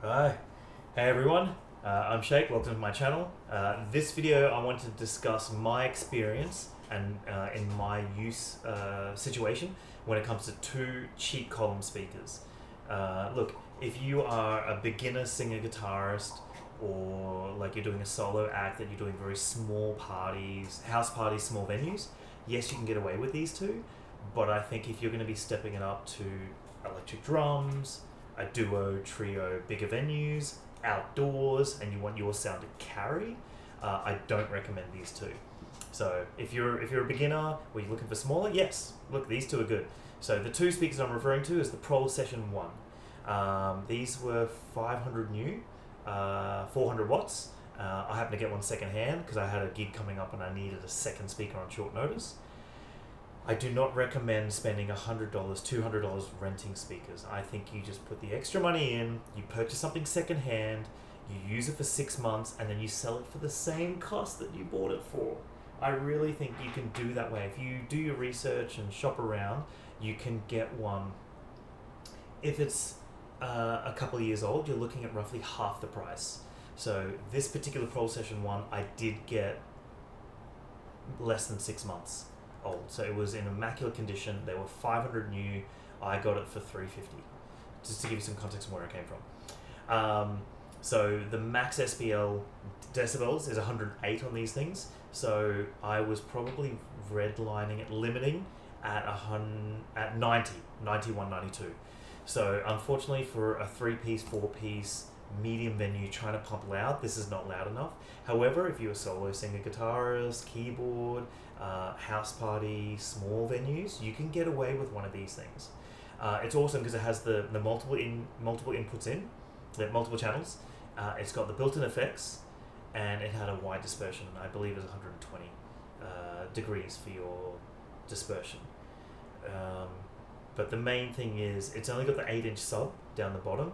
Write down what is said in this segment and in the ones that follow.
Hi. Hey everyone, I'm Sheikh, welcome to my channel. This video I want to discuss my experience and in my use situation when it comes to two cheap column speakers. Look, if you are a beginner singer guitarist or like you're doing a solo act that you're doing very small parties, house parties, small venues, yes you can get away with these two, but I think if you're going to be stepping it up to electric drums, a duo, trio, bigger venues, outdoors, and you want your sound to carry, I don't recommend these two. So if you're a beginner or you're looking for smaller, yes, look, these two are good. So the two speakers I'm referring to is the Proel Session1. These were 500 new, 400 watts. I happened to get one second hand because I had a gig coming up and I needed a second speaker on short notice. I do not recommend spending $100, $200 renting speakers. I think you just put the extra money in, you purchase something secondhand, you use it for 6 months, and then you sell it for the same cost that you bought it for. I really think you can do that way. If you do your research and shop around, you can get one. If it's a couple of years old, you're looking at roughly half the price. So this particular Pro Session 1, I did get less than 6 months old. So it was in immaculate condition. They were 500 new. I got it for 350. Just to give you some context on where it came from. So the max SPL decibels is 108 on these things. So I was probably redlining it, limiting at 90, 91, 92. So unfortunately for a 3-piece, 4-piece, medium venue trying to pump loud, this is not loud enough. However, if you're a solo singer guitarist, keyboard, house party, small venues, you can get away with one of these things. It's awesome because it has the multiple inputs in, the multiple channels. It's got the built-in effects, and it had a wide dispersion. I believe it was 120 degrees for your dispersion. But the main thing is it's only got the 8-inch sub down the bottom,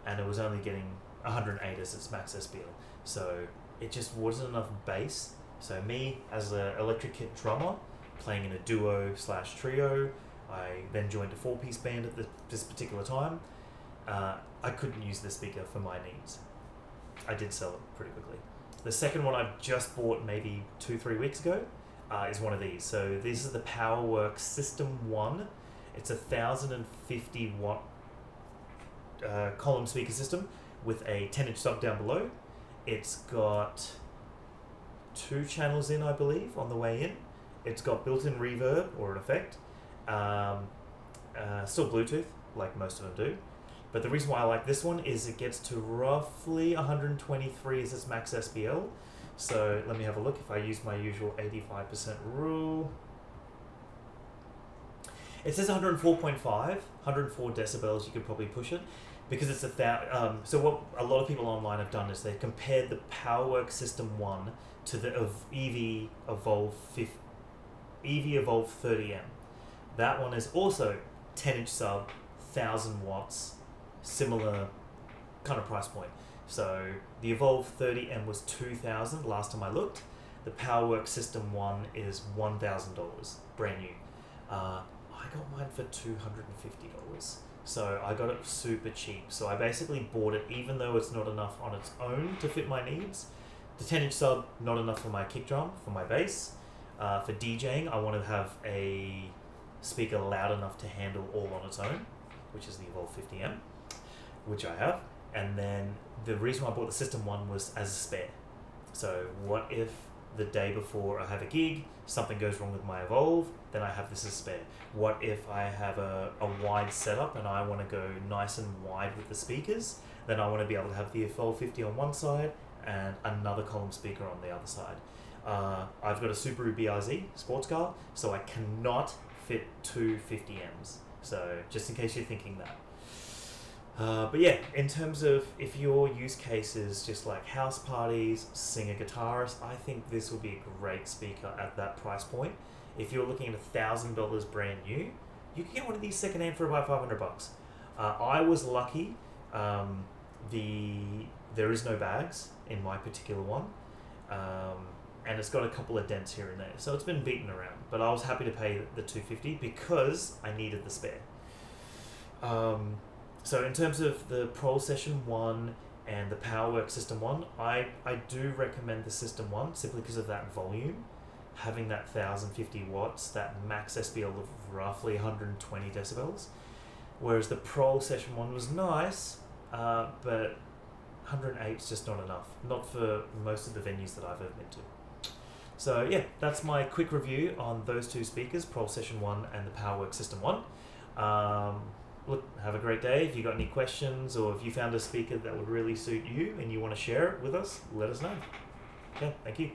and it was only getting 108 as its max SPL. So it just wasn't enough bass. So me, as an electric kit drummer, playing in a duo / trio, I then joined a 4-piece band at this particular time. I couldn't use the speaker for my needs. I did sell it pretty quickly. The second one I just bought maybe 2-3 weeks ago is one of these. So this is the Powerwerks System 1. It's a 1050 watt column speaker system with a 10-inch sub down below. It's got 2 channels in, I believe, on the way in. It's got built-in reverb or an effect. Still Bluetooth, like most of them do. But the reason why I like this one is it gets to roughly 123 as its max SPL. So let me have a look. If I use my usual 85% rule, it says 104.5, 104 decibels. You could probably push it because it's so what a lot of people online have done is they compared the Powerwerks System 1 to the EV Evolve 30M. That one is also 10-inch sub, 1000 watts, similar kind of price point. So the Evolve 30M was $2,000 last time I looked. The Powerwerks System 1 is $1,000, brand new. I got mine for $250. So I got it super cheap. So I basically bought it even though it's not enough on its own to fit my needs. The 10-inch sub, not enough for my kick drum, for my bass. For DJing, I want to have a speaker loud enough to handle all on its own, which is the Evolve 50M, which I have. And then the reason why I bought the System 1 was as a spare. So what if the day before I have a gig, something goes wrong with my Evolve, then I have this as a spare. What if I have a wide setup and I want to go nice and wide with the speakers, then I want to be able to have the Evolve 50 on one side and another column speaker on the other side. I've got a Subaru BRZ sports car, so I cannot fit 2 50Ms. So just in case you're thinking that. But yeah, in terms of if your use case is just like house parties, singer guitarist, I think this will be a great speaker at that price point. If you're looking at $1,000 brand new, you can get one of these secondhand for about $500. I was lucky. There is no bags in my particular one, and it's got a couple of dents here and there, so it's been beaten around. But I was happy to pay the $250 because I needed the spare. So in terms of the Proel Session1 and the Powerwerks System 1, I do recommend the System 1 simply because of that volume. Having that 1050 watts, that max SPL of roughly 120 decibels. Whereas the Proel Session 1 was nice, but 108 is just not enough. Not for most of the venues that I've ever been to. So yeah, that's my quick review on those two speakers, Proel Session 1 and the Powerwerks System 1. Look, have a great day. If you got any questions or if you found a speaker that would really suit you and you want to share it with us, let us know. Okay, thank you.